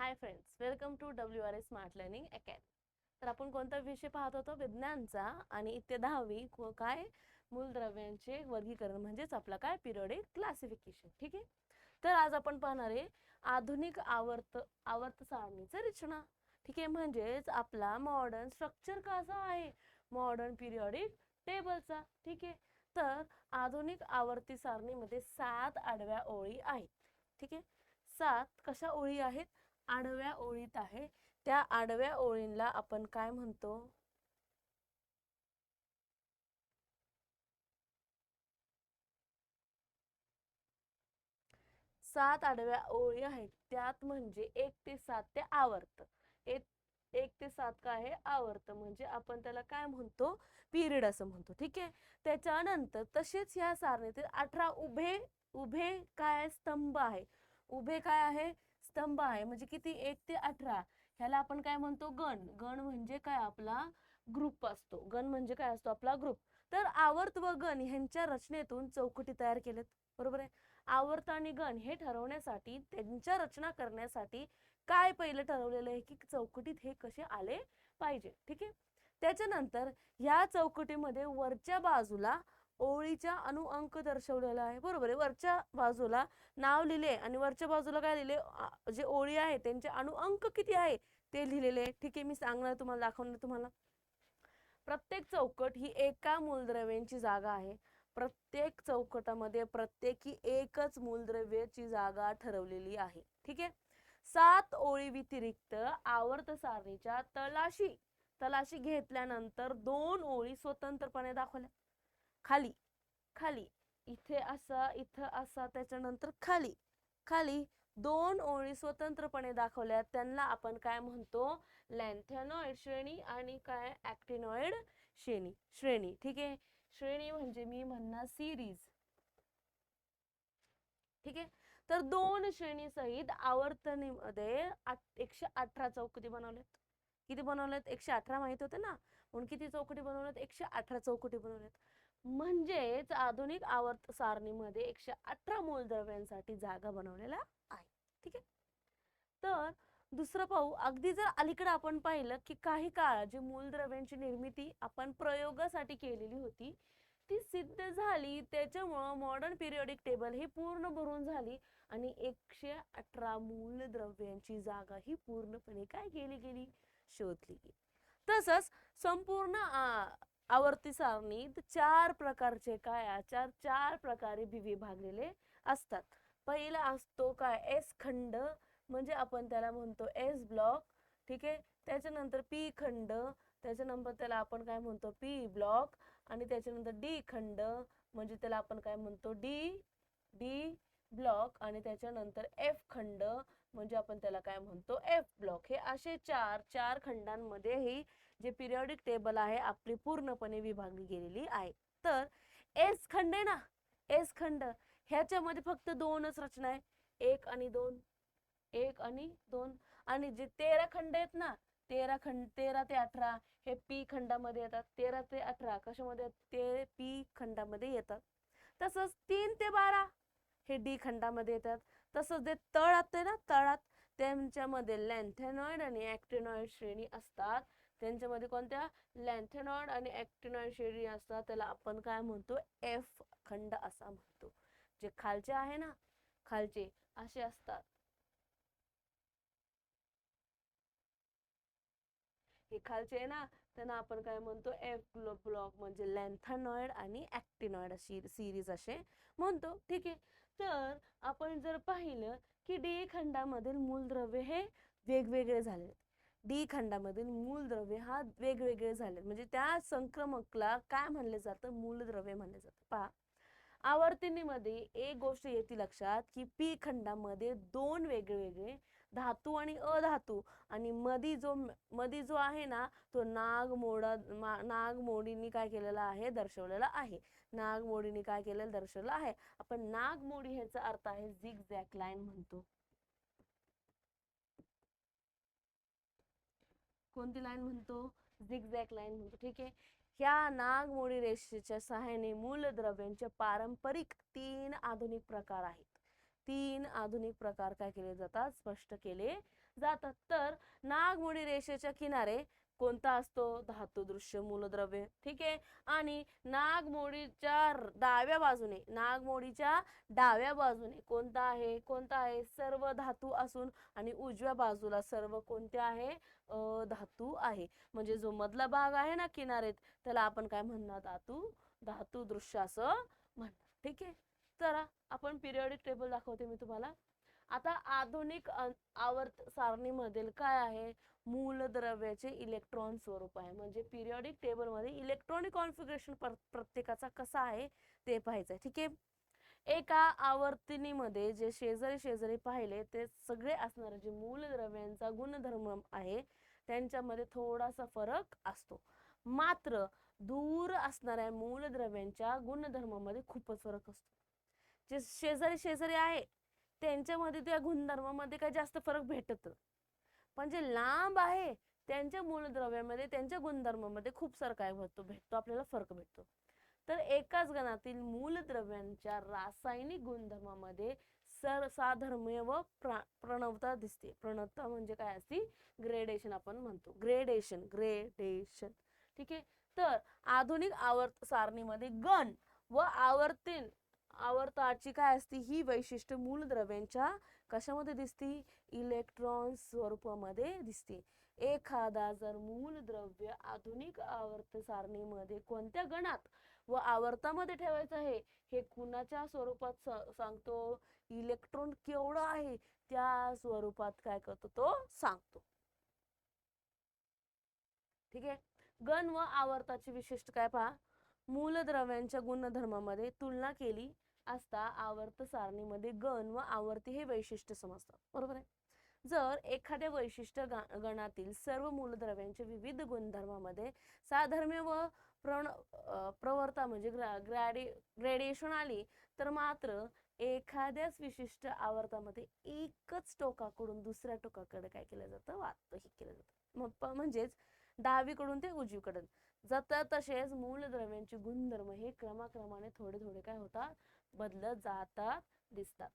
High friends, welcome to WRA smart learning academy. तर आपण कोणता विषय पाहत होतो? विज्ञानचा. आणि इथे 10वी काय मूलद्रव्यांचे वर्गीकरण म्हणजेच आपला काय पिरियोडिक क्लासिफिकेशन. ठीक आहे. तर आज आपण पाहणार आहे आधुनिक आवर्त सारणीची रचना. ठीक आहे, म्हणजेच आपला मॉडर्न स्ट्रक्चर कसा आहे मॉडर्न पिरियोडिक टेबलचा. ठीक आहे. तर आधुनिक आवर्ती सारणीमध्ये 7 आडव्या ओळी आहेत. ठीक आहे. 7 कशा ओळी आहेत? आडव्या ओळीत आहे. त्या आडव्या ओळींना आपण काय म्हणतो? 7 आडव्या ओळी आहेत, त्यात म्हणजे 1 ते 7 ते आवर्त. 1 ते 7 काय आहे? आवर्त. म्हणजे आपण त्याला काय म्हणतो? पिरियड असं म्हणतो. ठीक आहे. त्याच्यानंतर तसेच ह्या सारणीतील 18 उभे उभे काय स्तंभ आहे. उभे काय आहे? स्तंभ आहे. म्हणजे किती? 1 ते 18. ह्याला आपण काय म्हणतो? गण. गण म्हणजे काय? आपला ग्रुप असतो. गण म्हणजे काय असतो? आपला ग्रुप. तर आवर्त व गण ह्यांच्या रचनेतून चौकटी तयार केलेत. बरोबर आहे. आवर्त आणि गण हे ठरवण्यासाठी, त्यांच्या रचना करण्यासाठी काय पहिलं ठरवलेलं आहे की चौकटीत हे कसे आले पाहिजे. ठीक आहे. त्याच्यानंतर ह्या चौकटीमध्ये वरच्या बाजूला ओळीच्या अनुअंक दर्शवलेला आहे. बरोबर आहे. वरच्या बाजूला नाव लिहिले आणि वरच्या बाजूला काय लिहिले? जे ओळी आहे त्यांचे अनुअंक किती आहे ते लिहिलेले. ठीक आहे. मी सांगणार तुम्हाला, दाखवणार तुम्हाला. प्रत्येक चौकट ही एका मूलद्रव्यांची जागा आहे. प्रत्येक चौकटामध्ये प्रत्येकी एकच मूलद्रव्याची जागा ठरवलेली आहे. ठीक आहे. 7 ओळी व्यतिरिक्त आवर्त सारणीच्या तलाशी घेतल्यानंतर 2 ओळी स्वतंत्रपणे दाखवल्या. खाली खाली इथे असा, इथं असा, त्याच्यानंतर खाली खाली 2 ओळी स्वतंत्रपणे दाखवल्या. त्यांना आपण काय म्हणतो? लॅन्थेनॉइड श्रेणी आणि काय ऍक्टिनॉइड श्रेणी. ठीक आहे. श्रेणी म्हणजे मी म्हणणार सिरीज. ठीक आहे. तर 2 श्रेणी सहित आवर्तनीमध्ये 118 चौकटी बनवल्यात. किती बनवल्यात? 118 माहित होते ना. म्हणून किती चौकटी बनवल्यात? 118 चौकटी बनवल्यात. म्हणजेच आधुनिक आवर्त सारणीमध्ये 118 मूलद्रव्यांसाठी जागा बनवलेला आहे. ठीक आहे. तर दुसरं पाहू. अगदी जर अलीकडे आपण पाहिलं की काही काळ जी मूलद्रव्यांची निर्मिती आपण प्रयोगासाठी केलेली होती ती सिद्ध झाली. त्याच्यामुळं मॉडर्न पिरियोडिक टेबल ही पूर्ण भरून झाली आणि 118 मूलद्रव्यांची जागा ही पूर्णपणे काय केली गेली? शोधली गेली. तसंच संपूर्ण आवर्ती सारणीत 4 प्रकारचे काय चार प्रकारे विभागलेले असतात. पहिला असतो काय? एस खंड, म्हणजे आपण त्याला म्हणतो एस ब्लॉक. ठीक आहे. त्याच्यानंतर पी खंड, त्याच्यानंतर त्याला आपण काय म्हणतो? P block. आणि त्याच्यानंतर डी खंड, म्हणजे त्याला आपण काय म्हणतो? D block. आणि त्याच्यानंतर एफ खंड, म्हणजे आपण त्याला काय म्हणतो? F block. हे असे चार खंडांमध्ये ही जे पिरियोडिक टेबल आहे आपली पूर्णपणे विभागली गेलेली आहे. तर एस खंड आहे ना, एस खंड ह्याच्यामध्ये फक्त 2च रचना आहे. 1 आणि 2, 1 आणि 2. आणि जे 13 खंड आहेत ना, 13 ते 18 हे पी खंडामध्ये येतात. 13 ते 18 कशामध्ये? ते पी खंडामध्ये येतात. तसंच 3 ते 12 हे डी खंडामध्ये येतात. तसंच जे तळात आहे ना, तळात त्यांच्यामध्ये लॅन्थेनॉइड आणि ऍक्टिनॉइड श्रेणी असतात. त्यांच्यामध्ये कोणत्या? लॅन्थेनॉइड आणि ऍक्टिनॉइड श्रेणी असतात. त्याला आपण काय म्हणतो? एफ खंड असा म्हणतो. जे खालचे आहे ना, खालचे असे असतात. हे खालचे आहे ना, त्यांना आपण काय म्हणतो? एफ ब्लॉक, म्हणजे लॅन्थेनॉइड आणि ऍक्टिनॉइड अशी सिरीज असे म्हणतो. ठीक आहे. तर आपण जर पाहिलं की डी खंडामधील मूलद्रव्य हे वेगवेगळे झाले. डी खंडामधील मूलद्रव्य हा वेगवेगळे झाले, म्हणजे त्या संक्रमकला काय म्हणले जातं? मूलद्रव्य म्हणले जातं. पहा, आवर्तनीमध्ये एक गोष्ट येते लक्षात की पी खंडामध्ये 2 वेगवेगळे धातू आणि अधातू, आणि मधी जो आहे ना तो नागमोडीने काय केलेला आहे? दर्शवलेला आहे. नागमोडीने काय केलेलं? दर्शवलं आहे. आपण नागमोडी ह्याचा अर्थ आहे झिगझॅग लाईन म्हणतो. कोणती लाईन म्हणतो? झिगझॅग लाईन म्हणतो. ठीक आहे. ह्या नागमोडी रेषेच्या सहाय्याने मूलद्रव्यांचे पारंपरिक 3 आधुनिक प्रकार आहेत. 3 आधुनिक प्रकार काय केले जातात? स्पष्ट केले जातात. तर नागमोडी रेषेच्या किनारे कोणता असतो? धातुदृश्य मूलद्रव्य. ठीक आहे. आणि नागमोडीच्या डाव्या बाजूने कोणता आहे? सर्व धातू असून आणि उजव्या बाजूला सर्व कोणते आहे? धातू आहे. म्हणजे जो मधला भाग आहे ना किनारेत, त्याला आपण काय म्हणणार? धातुदृश्य असं म्हणणार. ठीक आहे. चला आपण पिरियोडिक टेबल दाखवते मी तुम्हाला. आता आधुनिक आवर्त सारणीमधील काय आहे? मूलद्रव्याचे इलेक्ट्रॉन स्वरूप आहे. म्हणजे पिरियोडिक टेबल मध्ये इलेक्ट्रॉनिक कॉन्फिगरेशन प्रत्येकाचा कसा आहे ते पाहायचं. ठीक आहे. एका आवर्तनीमध्ये जे शेजारी शेजारी पाहिले ते सगळे असणारे जे मूलद्रव्यांचा गुणधर्म आहे त्यांच्यामध्ये थोडासा फरक असतो. मात्र दूर असणाऱ्या मूलद्रव्यांच्या गुणधर्मामध्ये खूपच फरक असतो. जे शेजारी शेजारी आहे त्यांच्यामध्ये त्या गुणधर्मामध्ये काही जास्त फरक भेटत, पण जे लांब आहे त्यांच्या मूलद्रव्यामध्ये त्यांच्या गुणधर्मामध्ये खूप सारा काय भेटतो आपल्याला फरक भेटतो. तर एकाच गणातील मूलद्रव्यांच्या रासायनिक गुणधर्मामध्ये साधर्म्य व प्रणवता दिसते. प्रणवता म्हणजे काय असते? ग्रेडेशन आपण म्हणतो. ग्रेडेशन. ठीक आहे. तर आधुनिक आवर्त सारणीमध्ये गण व आवर्ताची काय असते? ही वैशिष्ट्य मूलद्रव्यांच्या कशामध्ये दिसते? इलेक्ट्रॉन स्वरूपामध्ये दिसते. एखादा जर मूलद्रव्य आधुनिक आवर्त सारणीमध्ये कोणत्या गणात व आवर्तामध्ये ठेवायचं आहे हे कुणाच्या स्वरूपात सांगतो? इलेक्ट्रॉन केवढा आहे त्या स्वरूपात काय करतो तो सांगतो. ठीक आहे. गण व आवर्ताची विशिष्ट काय पहा? मूलद्रव्यांच्या गुणधर्मामध्ये तुलना केली असता आवर्त सारणीमध्ये गण व आवर्ती हे वैशिष्ट्य समजतात. बरोबर आहे. जर एखाद्या वैशिष्ट्य गणातील सर्व मूलद्रव्यांच्या विविध गुणधर्मामध्ये साधर्म्य व प्रवर्ता म्हणजे ग्रॅडिएशन आली तर मात्र एखाद्याच विशिष्ट आवर्तामध्ये एकच टोकाकडून दुसऱ्या टोकाकडे काय केलं जातं? वाहतही केलं जातं. म्हणजेच डावीकडून ते उजवीकडे जातात. तसेच मूलद्रव्यांचे गुणधर्म हे क्रमाक्रमाने थोडे थोडे काय होतात? बदलत जातात दिसतात.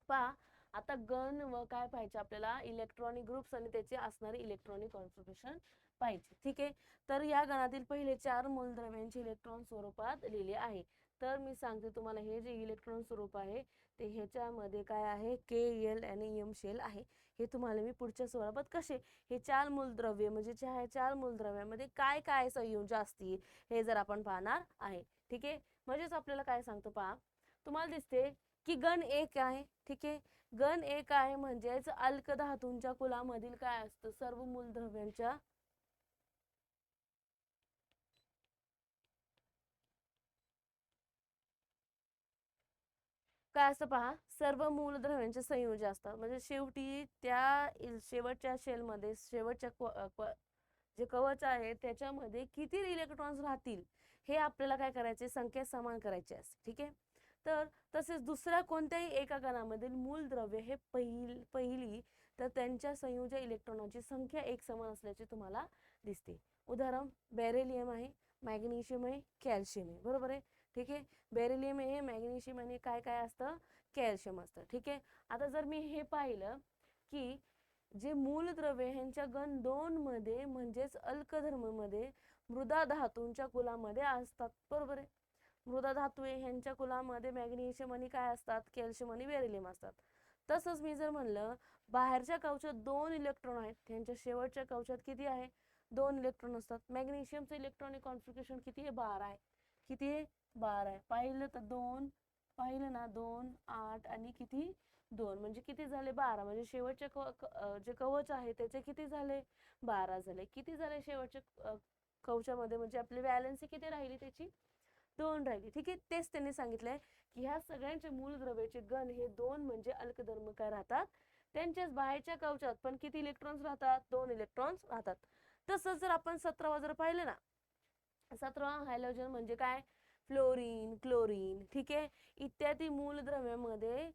पहा आता गण व काय पाहिजे आपल्याला? इलेक्ट्रॉनिक ग्रुप्स आणि त्याचे असणारे इलेक्ट्रॉनिक कॉन्फिगरेशन पाहिजे. ठीक आहे. तर या गणातील पहिले 4 मूलद्रव्यांचे इलेक्ट्रॉन स्वरूपात लिहिले आहे. तर मी सांगते तुम्हाला हे जे इलेक्ट्रॉन स्वरूप आहे ते ह्याच्यामध्ये काय आहे? KL आणि M शेल आहे. हे तुम्हाला मी पुढच्या स्वरूपात कसे हे 4 मूलद्रव्य म्हणजे 4 मूलद्रव्यामध्ये काय काय संयोज असतील हे जर आपण पाहणार आहे. ठीक आहे. म्हणजेच आपल्याला काय सांगतो पहा, तुम्हाला दिसते की गण 1 आहे. ठीक आहे. गण 1 आहे म्हणजेच अल्कधातूंच्या कुलामधील काय असतं? सर्व मूलद्रव्यांच्या काय असतं पहा, सर्व मूलद्रव्यांचे संयोज असतात. म्हणजे शेवटी त्या शेवटच्या शेलमध्ये जे कवच आहे त्याच्यामध्ये किती इलेक्ट्रॉन्स राहतील हे आपल्याला काय करायचे? संख्या समान करायची असते. ठीक आहे. तर तसेच दुसऱ्या कोणत्याही एका कणामधील मूलद्रव्य हे पहिली तर त्यांच्या संयोजक इलेक्ट्रॉनांची संख्या एक समान असल्याचे तुम्हाला दिसते. उदाहरण बेरिलियम आहे, मॅग्नेशियम आहे, कॅल्शियम आहे. बरोबर आहे. ठीक आहे. बेरिलियम आहे, मॅग्नेशियम आणि काय काय असतं? कॅल्शियम असतं. ठीक आहे. आता जर मी हे पाहिलं की जे मूलद्रव्य ह्यांच्या गण 2 मध्ये म्हणजेच अल्कधर्म मध्ये मृदा धातूंच्या कुलामध्ये असतात. बरोबर आहे. मृदा धातू ह्यांच्या कुलामध्ये मॅग्नेशियम आणि काय असतात? कॅल्शियम आणि बेरिलियम असतात. तसंच मी जर म्हणलं बाहेरच्या कवचात 2 इलेक्ट्रॉन आहेत, त्यांच्या शेवटच्या कवचात किती आहे? 2 इलेक्ट्रॉन असतात. मॅग्नेशियमचं इलेक्ट्रॉनिक कॉन्फिगरेशन किती आहे? 12 आहे. किती आहे? 12 आहे. पाहिलं तर 2 पाहिलं ना 2 8 आणि किती 2 म्हणजे किती झाले? 12. म्हणजे शेवटचे जे कवच आहे त्याचे किती झाले? 12 झाले. किती झाले शेवटच्या कवचामध्ये? म्हणजे आपली व्हॅलेन्सी किती राहिली त्याची? 2 राहिली. ठीक आहे. तेच त्यांनी सांगितलंय की ह्या सगळ्यांचे मूलद्रव्याचे गण हे 2 म्हणजे अल्कधर्म काय राहतात? त्यांच्याच बाहेरच्या कवचात पण किती इलेक्ट्रॉन्स राहतात? 2 इलेक्ट्रॉन्स राहतात. तसंच जर आपण 17 जर पाहिलं ना, 17 हॅलोजन म्हणजे काय? फ्लोरीन, क्लोरीन, ठीक आहे, इत्यादी मूलद्रव्यामध्ये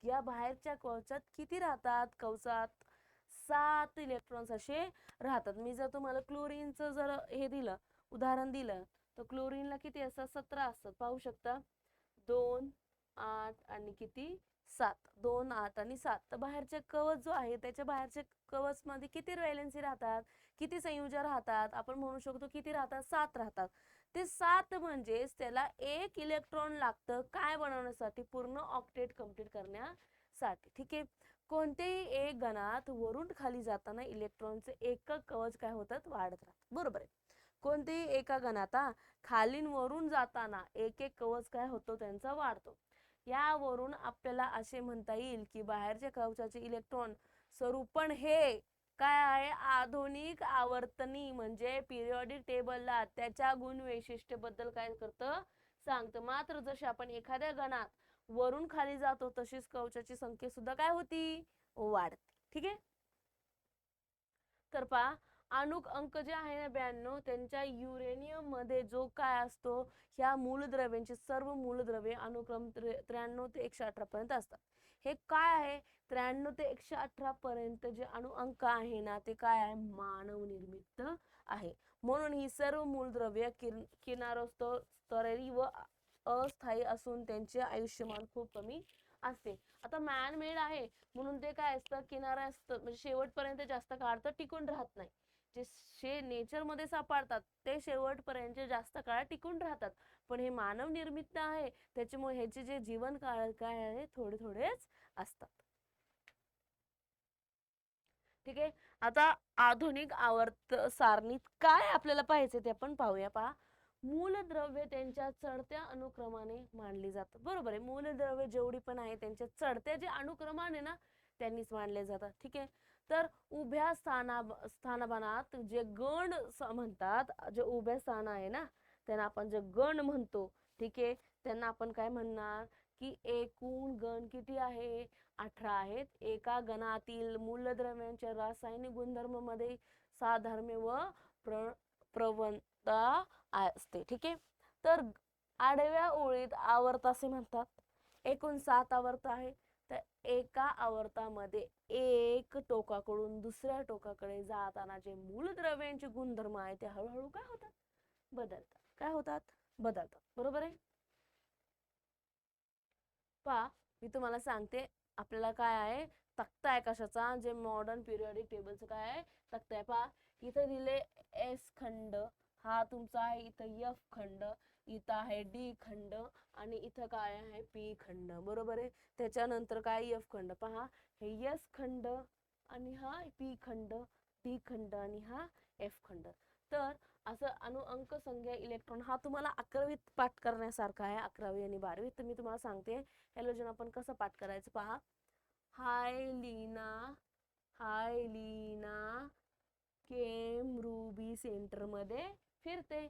या बाहेरच्या कवचात किती राहतात? कवचात 7 इलेक्ट्रॉन्स असे राहतात. मी जर तुम्हाला क्लोरीनचं जर हे दिलं, उदाहरण दिलं तर क्लोरीनला किती असतात? 17 असतात. पाहू शकता 2, 8 आणि किती 7. 2, 8 आणि 7. तर बाहेरचे कवच जो आहे त्याच्या बाहेरच्या कवच मध्ये किती व्हॅलेन्सी राहतात, किती संयोजन राहतात? आपण म्हणू शकतो किती राहतात? 7 राहतात. ते 7 म्हणजेच त्याला 1 इलेक्ट्रॉन लागतं काय बनवण्यासाठी? पूर्ण ऑक्टेट कंप्लीट करण्यासाठी. ठीक आहे. कोणत्याही एक गणात वरून खाली जाताना इलेक्ट्रॉनचे एकक कवच काय होतात? वाढत राहतात. बरोबर आहे. कोणतेही एका गणात खालीन वरून जाताना एक एक कवच काय होतो? त्यांचा वाढतो. यावरून आपल्याला असे म्हणता येईल की बाहेरच्या कवचाचे इलेक्ट्रॉन स्वरूपण हे काय आहे? आधुनिक आवर्तनी म्हणजे पिरियोडिक टेबलला त्याच्या गुण वैशिष्ट्य बद्दल काय करतं? सांगतं. मात्र जसे आपण एखाद्या गणात वरून खाली जातो तशीच कवचाची संख्या सुद्धा काय होती? वाढते. ठीक आहे. तर पहा अणुक अंक जे आहे ना 92 त्यांच्या युरेनियम मध्ये जो काय असतो? ह्या मूलद्रव्यांची सर्व मूलद्रव्ये अनुक्रम 93 ते 118 पर्यंत असतात. हे काय आहे? 93 ते 118 पर्यंत जे अणु अंक आहे ना ते काय आहे? मानव निर्मित आहे. म्हणून ही सर्व मूलद्रव्ये किनारस्तरी व अस्थायी असून त्यांचे आयुष्यमान खूप कमी असते. आता मॅन मेड आहे म्हणून ते काय असतं? किनारा असतं म्हणजे शेवटपर्यंत जास्त काळ तर टिकून राहत नाही. जे नेचर मध्ये सापडतात ते शेवटपर्यंत जास्त काळ टिकून राहतात. पण हे मानव निर्मित आहे त्याच्यामुळे ह्याचे जे जीवन काळ काय आहे? थोडे थोडेच असतात. ठीक आहे. आता आधुनिक आवर्त सारणीत काय आपल्याला पाहायचे ते आपण पाहूया. पहा मूलद्रव्य त्यांच्या चढत्या अनुक्रमाने मांडली जातात. बरोबर आहे. मूलद्रव्य जेवढी पण आहे त्यांच्या चढत्या जे अनुक्रमाने ना त्यांनीच मांडले जातात. ठीक आहे. तर उभ्या स्थानमानात जे गण म्हणतात, जे उभ्या स्थान आहे ना त्यांना आपण जे गण म्हणतो. ठीक आहे. त्यांना आपण काय म्हणणार की एकूण गण किती आहे? 18 आहेत. एका गणातील मूलद्रव्यांच्या रासायनिक गुणधर्म मध्ये साधर्म्य व प्रवणता असते. ठीक आहे. तर आडव्या ओळीत आवर्त असे म्हणतात. एकूण 7 आवर्त आहे. तर एका आवर्तामध्ये एक टोकाकडून दुसऱ्या टोकाकडे जाताना जे मूलद्रव्यांचे गुणधर्म आहे ते हळूहळू काय होतात? बदलतात. काय होतात? बदलतात. बरोबर आहे. पहा मी तुम्हाला सांगते आपल्याला काय आहे तक्ता आहे कशाचा? जे मॉडर्न पिरियोडिक टेबलचं काय आहे? तक्ता आहे. पहा इथं दिले एस खंड, हा तुमचा आहे इथं एफ खंड, इथं आहे डी खंड आणि इथं काय आहे? पी खंड. बरोबर आहे. त्याच्यानंतर काय? एफ खंड. पहा हे एस खंड आणि हा पी खंड, डी खंड आणि हा एफ खंड. तर असं अणु अंक संख्या इलेक्ट्रॉन हा तुम्हाला 11वीत पाठ करण्यासारखा आहे. 11वी आणि 12वी. तर मी तुम्हाला सांगते हॅलोजन आपण कसं पाठ करायचं. पहा हाय लीना केम रूबी सेंटर मध्ये फिरते,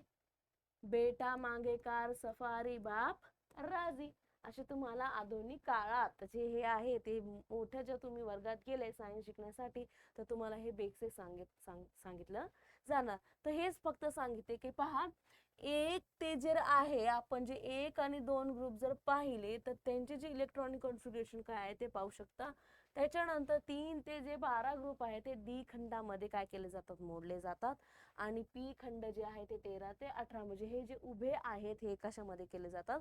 बेटा मागे कार सफारी बाप राजी. असे तुम्हाला आधुनिक काळात जे हे आहे ते मोठ्या ज्या तुम्ही वर्गात गेले सायन्स शिकण्यासाठी तर तुम्हाला हे बेसिक सांगितलं जाणार. तर हेच फक्त सांगितले की पहा एक ते जर आहे आपण जे 1 आणि 2 ग्रुप जर पाहिले तर त्यांचे जे इलेक्ट्रॉनिक कॉन्फिगरेशन काय आहे ते पाहू शकता. त्याच्यानंतर 3 ते जे 12 ग्रुप आहे ते डी खंडामध्ये काय केले जातात? मोडले जातात. आणि पी खंड जे आहे ते 13 ते 18 म्हणजे हे जे उभे आहेत हे कशामध्ये केले जातात?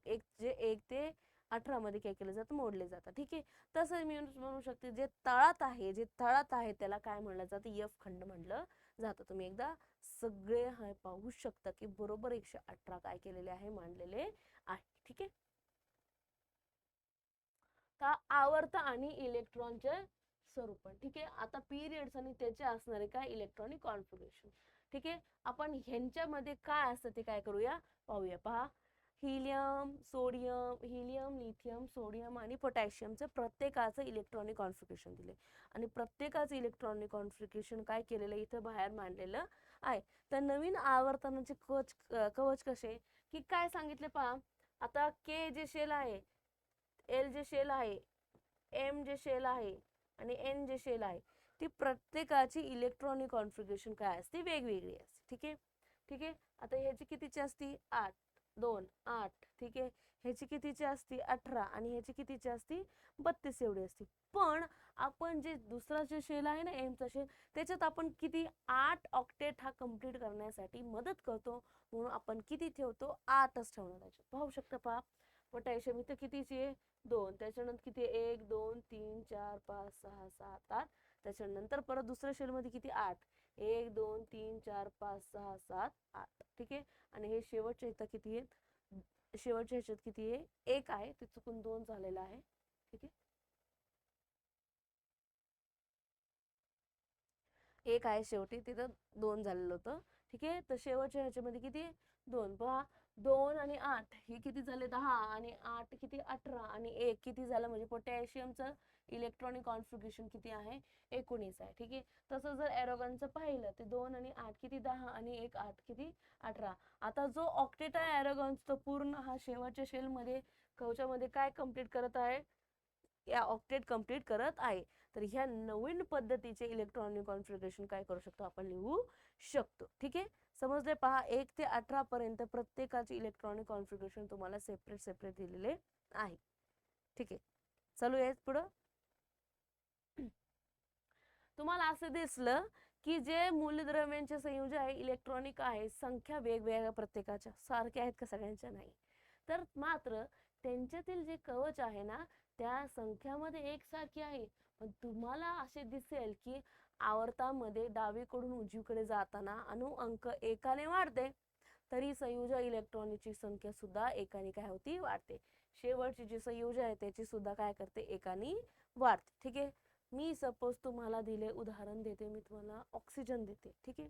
1 ते 18 मध्ये काय केले जातं? मोडले जातात. ठीक आहे. तसं मी म्हणू शकते जे तळात आहे त्याला काय म्हणलं जातं? एफ खंड म्हणलं जातं. तुम्ही एकदा सगळे हे पाहू शकता की बरोबर 118 काय केलेले आहे? मांडलेले आहे. ठीक आहे. तर आवर्त आणि इलेक्ट्रॉनचे स्वरूप. ठीक आहे. आता पिरियड्स आणि त्याचे असणारे काय? Electronic configuration. ठीक आहे. आपण ह्यांच्यामध्ये काय असतं ते काय करूया? पाहूया. पहा हिलियम, लिथियम, सोडियम आणि पोटॅशियमचं प्रत्येकाचं इलेक्ट्रॉनिक कॉन्फिगरेशन दिले आणि प्रत्येकाचं इलेक्ट्रॉनिक कॉन्फिगरेशन काय केलेलं इथं बाहेर मांडलेलं आहे. तर नवीन आवर्तनाचे कवच कसे की काय सांगितले पहा. आता के जे शेल आहे, एल जे शेल आहे, एम जे शेल आहे आणि एन जे शेल आहे ती प्रत्येकाची इलेक्ट्रॉनिक कॉन्फिगरेशन काय असते? वेगवेगळी असते. ठीक आहे. ठीक आहे. आता ह्याची कितीची असती? 8. 2 8, ठीक आहे. ह्याची कितीची असती 18 आणि ह्याची कितीची असती 32 एवढी असती. पण आपण जे दुसरा जे शेल आहे ना एमचा शेल, त्याच्यात आपण किती 8 ऑक्टेट हा कंप्लीट करण्यासाठी मदत करतो, म्हणून आपण किती ठेवतो 8च ठेवणार त्याच्यात. पाहू शकता पहा, पोटॅशियम इथं कितीची आहे 2, त्याच्यानंतर किती 1 2 3 4 5 6 7 8, त्याच्यानंतर परत दुसऱ्या शेल मध्ये किती 8, 1 2 3 4 5 6 7 8, ठीक आहे. आणि हे शेवटच्या इथं किती आहे, शेवटच्या ह्याच्यात किती आहे 1 आहे, ते चुकून 2 झालेलं आहे, ठीक आहे. 1 आहे शेवटी, तिथं 2 झालेलं होतं, ठीक आहे. तर शेवटच्या ह्याच्यामध्ये किती 2, पहा 2 आणि 8 हे किती झाले 10 आणि 8 किती 18 आणि 1 किती झालं, म्हणजे पोटॅशियमचं इलेक्ट्रॉनिक कॉन्फिगरेशन किती आहे 19 आहे, ठीक आहे. तसं जर एरोगनचं पाहिलं तर 2 आणि 8 किती 10 आणि 1 8 किती 18. आता जो ऑक्टेट आहे एरोगन्स तो पूर्ण हा शेवटच्या शेलमध्ये कवचामध्ये काय कंप्लीट करत आहे, या ऑक्टेट कंप्लीट करत आहे. तर ह्या नवीन पद्धतीचे इलेक्ट्रॉनिक कॉन्फिगरेशन काय करू शकतो आपण लिहू शकतो, ठीक आहे. समजले पहा, 1 ते 18 पर्यंत प्रत्येकाचे इलेक्ट्रॉनिक कॉन्फिगरेशन तुम्हाला सेपरेट सेपरेट दिलेले आहे, ठीक आहे. चालू आहे पुढं. तुम्हाला असं दिसलं की जे मूलद्रव्यांचे संयोजन आहे इलेक्ट्रॉनिक आहे, संख्या वेगवेगळ्या प्रत्येकाच्या सारख्या आहेत का, सगळ्यांच्या नाही. तर मात्र त्यांच्यातील जे कवच आहे ना त्या संख्यामध्ये एकसारखी आहे. पण तुम्हाला असे दिसेल की आवर्तामध्ये डावीकडून उजवीकडे जाताना अणु अंक एकाने वाढते, तरी संयोजक इलेक्ट्रॉनची संख्या सुद्धा एकाने काय होती वाढते. शेवटची जी संयोजक आहे त्याची सुद्धा काय करते एकाने वाढते, ठीक आहे. मी सपोज तुम्हाला दिले उदाहरण देते, मी तुम्हाला ऑक्सिजन देते, ठीक आहे.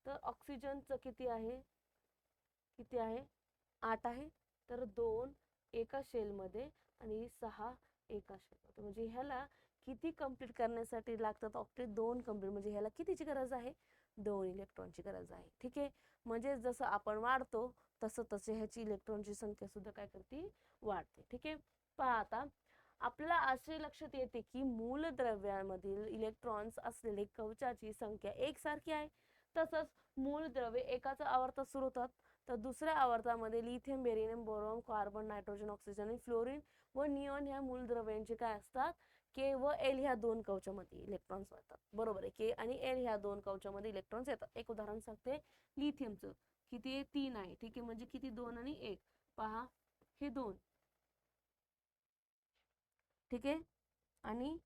तर ऑक्सिजनचं किती आहे, किती आहे 8 आहे. तर 2 एका शेल मध्ये आणि 6 एका शेल मध्ये, म्हणजे ह्याला किती कंप्लीट करण्यासाठी लागतात ऑक्टेट 2 कंप्लीट, म्हणजे ह्याला कितीची गरज आहे 2 इलेक्ट्रॉनची गरज आहे, ठीक आहे. म्हणजे जसं आपण वाढतो तसं तसे ह्याची इलेक्ट्रॉनची संख्या सुद्धा काय करते वाढते, ठीक आहे. पहा आता आपल्याला असे लक्षात येते की मूलद्रव्यामधील इलेक्ट्रॉन्स असलेले कवचाची संख्या एकसारखी आहे. तसंच मूलद्रव्य एकाच आवर्तात सुरू होतात, तर दुसऱ्या आवर्तामध्ये lithium beryllium boron carbon nitrogen oxygen आणि फ्लोरीन व निऑन ह्या मूलद्रव्यांचे काय असतात के व एल ह्या दोन कवचामध्ये इलेक्ट्रॉन्स येतात, बरोबर आहे. के आणि एल ह्या दोन कवचामध्ये इलेक्ट्रॉन्स येतात. एक उदाहरण सांगते, लिथियमचं किती आहे 3 आहे, ठीक आहे. म्हणजे किती 2 आणि 1, पहा हे 2, ठीक आहे. आणि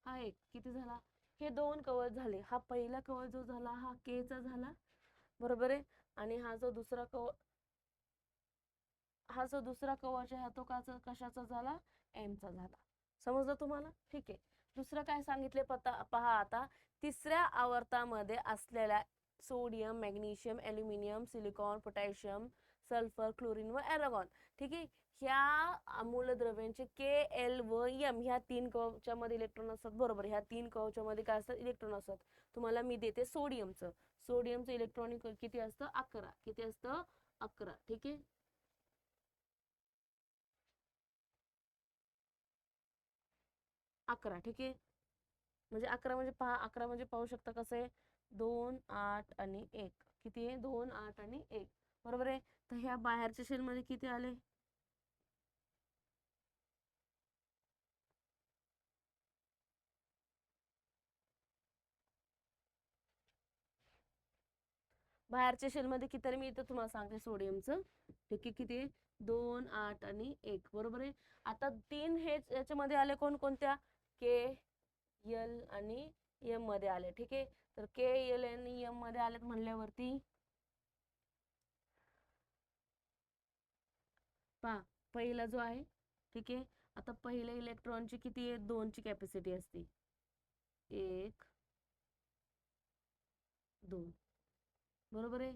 हा 1 किती झाला, हे 2 कवच झाले. हा पहिला कवच जो झाला हा के चा झाला, बरोबर आहे. आणि हा जो दुसरा कवच, हा जो दुसरा कवच आहे तो कशाचा झाला एम चा झाला. समजलं तुम्हाला, ठीक आहे. दुसरं काय सांगितले पहा आता, तिसऱ्या आवर्तामध्ये असलेल्या sodium magnesium aluminium silicon potassium sulphur chlorine व एरागॉन, ठीक आहे. ह्या मूलद्रव्यांचे के एल व एम ह्या 3 कवचामध्ये इलेक्ट्रॉन असतात, बरोबर. ह्या 3 कवचामध्ये काय असतात इलेक्ट्रॉन असतात. तुम्हाला मी देते सोडियमचं, सोडियमचं इलेक्ट्रॉनिक किती असतं 11, किती असतं 11, ठीक आहे. 11, ठीक आहे. म्हणजे 11 म्हणजे पहा 11 म्हणजे पाहू शकता कसं आहे 2 8 आणि 1, किती आहे 2 8 आणि 1, बरोबर आहे. तर ह्या बाहेरच्या शेल मध्ये किती आले, बाहेरच्या शेल मध्ये किती, मी इथं तुम्हाला सांगते सोडियमचं, ठीक आहे. किती 2 8 आणि 1, बरोबर आहे. आता 3 हे याच्यामध्ये आले कोणत्या के एल आणि एम मध्ये आले, ठीक आहे. तर के एल आणि एम मध्ये आलेत म्हणल्यावरती पहा पहिला जो आहे, ठीक आहे. आता पहिल्या इलेक्ट्रॉनची किती आहे 2 ची कॅपॅसिटी असते, 1 2, बरोबर आहे.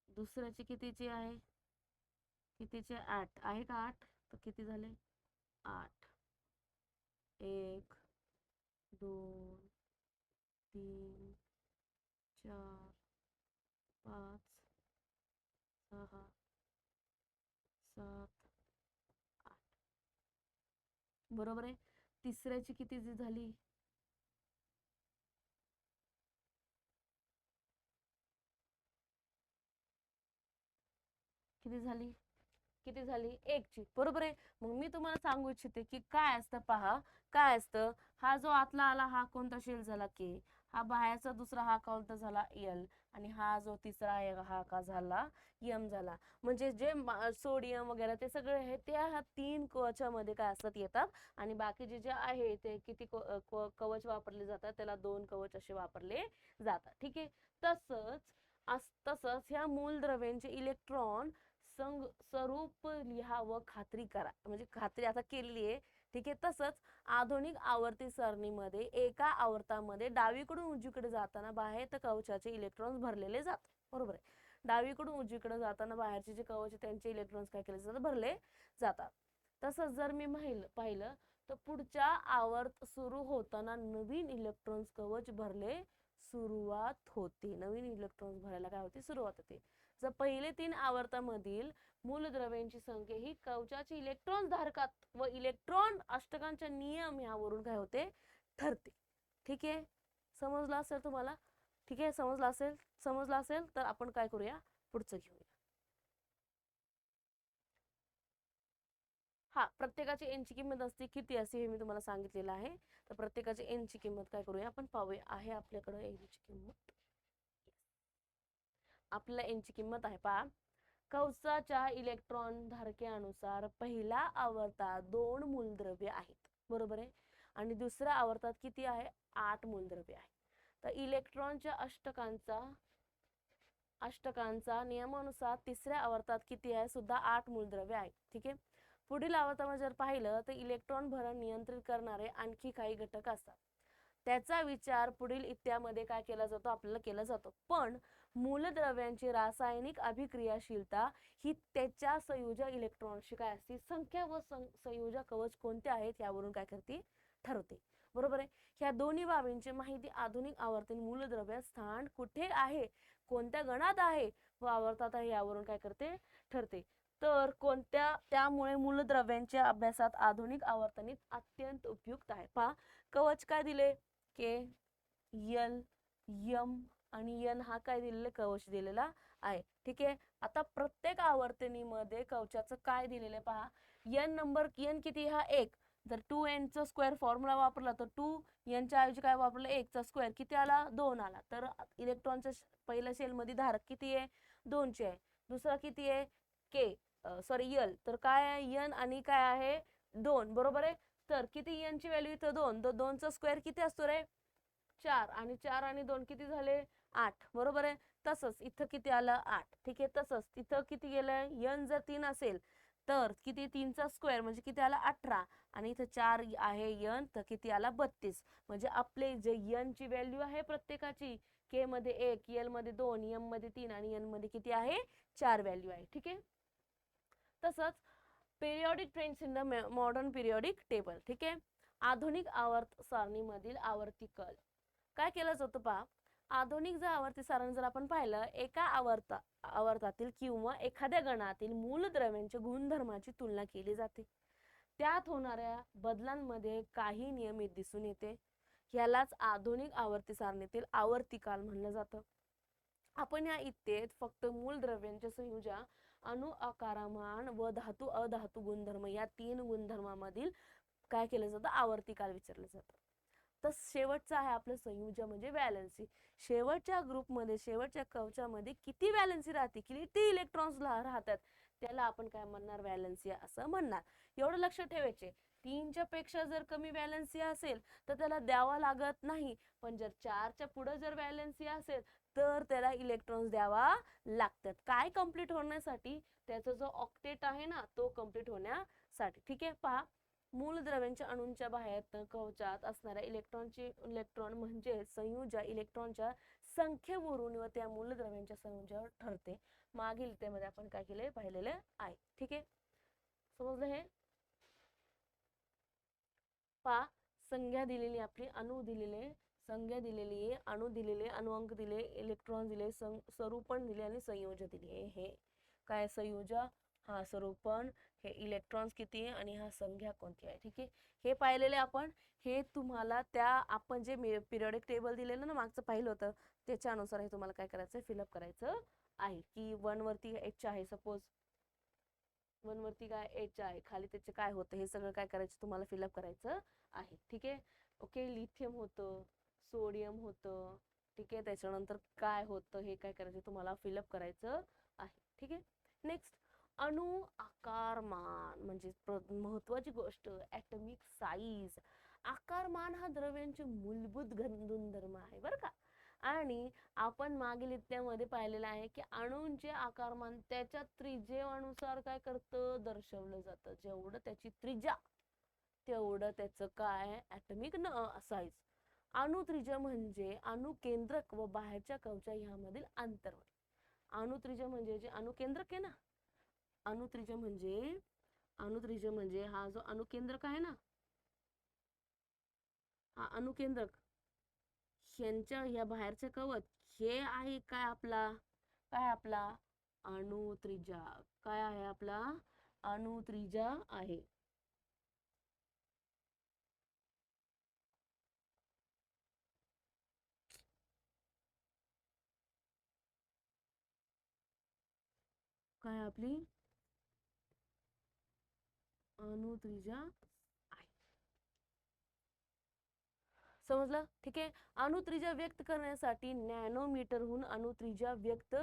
दुसऱ्याची कितीची आहे, कितीचे 8 आहे का 8, तर किती झाले 8, 1 2 3 4 5 6 7 8, बरोबर आहे. तिसऱ्याची किती झाली किती झाली, किती झाली, 1 ची, बरोबर आहे. मग मी तुम्हाला सांगू इच्छिते की काय असतं पहा, काय असतं, हा जो आतला आला हा कोणता शेल झाला के, हा बाहेरचा दुसरा हा कोणता झाला एल, आणि हा जो तिसरा आहे हा का झाला यम झाला. म्हणजे जे सोडियम वगैरे ते सगळे आहे ते ह्या 3 कवचामध्ये काय असतात येतात, आणि बाकीचे जे आहे ते किती कवच वापरले जातात, त्याला 2 कवच असे वापरले जातात. ठीक आहे. तसंच ह्या मूलद्रव्यांचे इलेक्ट्रॉन स्वरूप लिहा व खात्री करा, म्हणजे खात्री आता केलेली आहे. ठीक आहे. तसंच आधुनिक आवर्ती सारणीमध्ये एका आवर्तामध्ये डावीकडून उजवीकडे जाताना बाहेर कवचाचे इलेक्ट्रॉन्स भरलेले जातात, बरोबर आहे. डावीकडून उजवीकडे जाताना बाहेरचे जे कवच त्यांचे इलेक्ट्रॉन्स काय केले जातात, भरले जातात. तसंच जर मी पाहिलं तर पुढच्या आवर्त सुरू होताना नवीन इलेक्ट्रॉन्स कवच भरले सुरुवात होते, नवीन इलेक्ट्रॉन्स भरायला काय होते, सुरुवात होते. जर पहिले 3 आवर्तामधील मूलद्रव्यांची संख्या ही कवचाचे इलेक्ट्रॉन धारकात व इलेक्ट्रॉन अष्टकांच्या नियम यावरून काय होते, ठरते. ठीक आहे. समजलं असेल तुम्हाला? ठीक आहे. समजलं असेल तर आपण काय करूया, पुढचं घेऊया. हा, प्रत्येकाची एन ची किंमत असते किती असते हे मी तुम्हाला सांगितलेलं आहे. तर प्रत्येकाची एन ची किंमत काय करूया आपण पाहूया. आहे आपल्याकडे एन ची किंमत, आपल्या एन ची किंमत आहे पहा, कवचाच्या इलेक्ट्रॉन धारकेनुसार पहिल्या आवर्तात 2 मूलद्रव्ये आहेत, बरोबर आहे. आणि दुसऱ्या आवर्तात किती आहे, 8 मूलद्रव्ये आहे. तर इलेक्ट्रॉनच्या अष्टकांचा नियमानुसार तिसऱ्या आवर्तात किती आहे, सुद्धा 8 मूलद्रव्ये आहेत. ठीक आहे. पुढील आवर्तामध्ये जर पाहिलं तर इलेक्ट्रॉन भरण नियंत्रित करणारे आणखी काही घटक असतात, त्याचा विचार पुढील इत्यामध्ये काय केला जातो, आपल्याला केला जातो. पण मूलद्रव्यांची रासायनिक अभिक्रियाशीलता ही त्याच्या संयोजक इलेक्ट्रॉनची काय असते, संख्या व संयोजक कवच कोणते आहेत यावरून काय करते, ठरवते, बरोबर आहे. ह्या दोन्ही बाबींची माहिती आधुनिक आवर्तन मूलद्रव्यात स्थान कुठे आहे, कोणत्या गणात आहे व आवर्तात आहे यावरून काय करते, ठरते. तर त्यामुळे मूलद्रव्यांच्या अभ्यासात आधुनिक आवर्तनीत अत्यंत उपयुक्त आहे. पहा, कवच काय दिले, के, यल, यम आणि यन हा काय दिलेला, कवच दिलेला आहे. ठीक आहे. आता प्रत्येक आवर्तनीमध्ये कवचाचं काय दिलेलं पहा, एन किती, हा 1. जर 2n चा स्क्वेअर फॉर्म्युला वापरला तर 2n च्या ऐवजी काय वापरलं, 1 चा स्क्वेअर किती आला, 2 आला. तर इलेक्ट्रॉनच्या पहिल्या शेल मध्ये धारक किती आहे, 2 चे आहे. दुसरा किती आहे, के यल, तर काय आहे, एन आणि काय आहे, 2, बरोबर आहे. तर किती एन ची व्हॅल्यू इथं 2, तर 2 चा स्क्वेअर किती असतो रे, 4, आणि 4 आणि 2 किती झाले, 8, बरोबर आहे. तसंच इथं किती आलं, 8. ठीक आहे. तसंच तिथं किती गेलंय, एन जर 3 असेल तर किती, 3 चा स्क्वेअर म्हणजे किती आला, 18, आणि इथं 4 आहे एन, तर किती आला, 32. म्हणजे आपले जे एन ची व्हॅल्यू आहे प्रत्येकाची, के मध्ये 1, यल मध्ये 2, एम मध्ये 3 आणि एन मध्ये किती आहे, 4 व्हॅल्यू आहे. ठीक आहे. तसंच periodic trends in the modern periodic table. ठीक आहे. आधुनिक आवर्त सारणीमधील आवर्ती कल काय केलं जातं पहा, आधुनिक जर आवर्ती सारणी जर आपण पाहिलं, एका आवर्तातील किंवा एखाद्या गणातील मूलद्रव्यांच्या गुणधर्माची तुलना केली जाते, त्यात होणाऱ्या बदलांमध्ये काही नियमित दिसून येते. यालाच आधुनिक आवर्ती सारणीतील आवर्ती काल म्हणलं जातं. आपण या इत्तेत फक्त मूलद्रव्यांच्या संयोजा, अणु आकारमान व धातू अधातू गुणधर्म या 3 गुणधर्मामधील काय केलं जातं, आवर्ती काल विचारलं जातं. तर शेवटचं आहे आपलं संयोजन म्हणजे व्हॅलेन्सी. शेवटच्या ग्रुपमध्ये, शेवटच्या कवचामध्ये किती व्हॅलेन्सी राहते, किती इलेक्ट्रॉन्स राहतात, त्याला आपण काय म्हणणार, व्हॅलेन्सी असं म्हणणार. एवढं लक्ष ठेवायचे, 3च्या पेक्षा जर कमी व्हॅलेन्सी असेल तर त्याला द्यावा लागत नाही, पण जर 4च्या पुढे जर व्हॅलेन्सी असेल तर त्याला इलेक्ट्रॉन्स द्यावा लागतात. काय कंप्लीट होण्यासाठी, त्याचा जो ऑक्टेट आहे ना तो कंप्लीट होण्यासाठी. ठीक आहे. पहा, मूलद्रव्यांच्या अणूंच्या बाहेर कवचात असणाऱ्या इलेक्ट्रॉन म्हणजे संयोजा इलेक्ट्रॉनच्या संख्येवरून व त्या मूलद्रव्यांच्या संयोजावर ठरते. मागील त्यामध्ये आपण काय केले, पाहिलेले आहे. ठीक आहे. समजलं हे? पहा, संज्ञा दिलेली आपली, अणू दिलेले, संज्ञा दिलेली आहे, अणू दिलेले, अणुअंक दिले, इलेक्ट्रॉन दिले, स्वरूपण दिले आणि संयोज दिले. हे काय, संयोजा, हा स्वरूपण, हे इलेक्ट्रॉन्स किती आहे आणि हा संख्या कोणती आहे. ठीक आहे. हे पाहिलेले आपण. हे तुम्हाला त्या आपण जे पिरियडिक टेबल दिलेलं ना मागचं पाहिलं होतं त्याच्यानुसार हे तुम्हाला काय करायचं, फिलअप करायचं आहे. की 1 वरती एच आहे सपोज, वन वरती काय एच आहे, खाली त्याचे काय होतं हे सगळं काय करायचं तुम्हाला फिलअप करायचं आहे. ठीक आहे. ओके, लिथियम होतं, सोडियम होतं. ठीक आहे, त्याच्यानंतर काय होतं हे काय करायचं तुम्हाला फिलअप करायचं आहे. ठीक आहे. नेक्स्ट, अणु आकारमान म्हणजे महत्वाची गोष्ट, ऍटॉमिक साईज. आकारमान हा द्रव्यांचे मूलभूत गुणधर्म आहे बरं का. आणि आपण मागील इत्यामध्ये पाहिलेलं आहे की अणूंचे आकारमान त्याच्या त्रिज्येनुसार काय करतं दर्शवलं जातं. जेवढं त्याची त्रिज्या तेवढं त्याचं काय ऍटॉमिक साईज. अणुत्रिज्या म्हणजे अणुकेंद्रक व बाहेरच्या कवचा ह्यामधील अंतर. अणुत्रिज्या म्हणजे जे अणुकेंद्रक आहे ना, अणुत्रिज्या म्हणजे हा जो अणुकेंद्रक आहे ना, हा अणुकेंद्रक यांच्या या बाहेरच्या कवच हे आहे काय आपला अणुत्रिज्या. काय आहे आपला अणुत्रिज्या आहे. काय आपली अणुत्रिज्या आहे. समजलं. ठीक आहे. अणुत्रिज्या व्यक्त करण्यासाठी नॅनोमीटरहून अणुत्रिज्या व्यक्त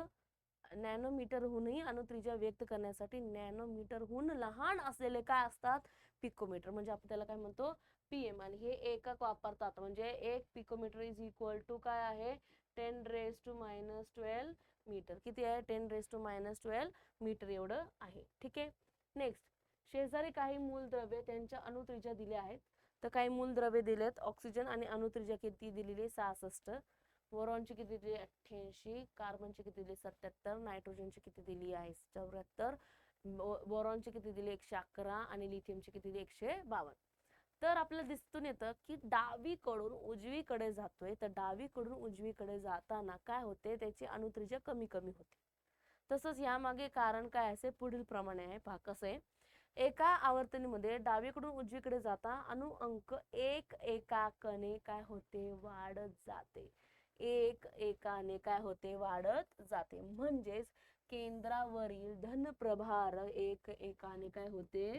करण्यासाठी नॅनोमीटरहून लहान असलेले काय असतात पिकोमीटर, म्हणजे आपण त्याला काय म्हणतो पीएम. आणि हे एकक वापरतात, म्हणजे 1 पिकोमीटर इज इक्वल टू काय आहे 10⁻⁻12 मीटर. किती आहे 10⁻⁻12 मीटर एवढं आहे. ठीक आहे. नेक्स्ट, शेजारी काही मूलद्रव्ये त्यांच्या अणुत्रिज्या दिल्या आहेत. तर काही मूलद्रव्ये दिलेत. ऑक्सिजन आणि अणुत्रिज्या किती दिलेली 66, बोरॉनची किती दिली 88, कार्बनची किती दिली 77, नायट्रोजनची किती दिली आहे 74, बोरॉनची किती दिली 111 आणि लिथियमची किती दिली 152. तर आपल्याला दिसून येतं की डावीकडून उजवीकडे जातोय, तर डावीकडून उजवीकडे जाताना काय होते त्याची अणुत्रिज्या कमी कमी होते. तसंच यामागे कारण काय असे पुढील प्रमाणे आहे. पहा कसं आहे. एका आवर्तनीमध्ये डावीकडून उजवीकडे जाता अणु अंक एक एकाने काय होते वाढत जाते. एक एकाने काय होते वाढत जाते. म्हणजेच केंद्रावरील धन प्रभार एक एकाने काय होते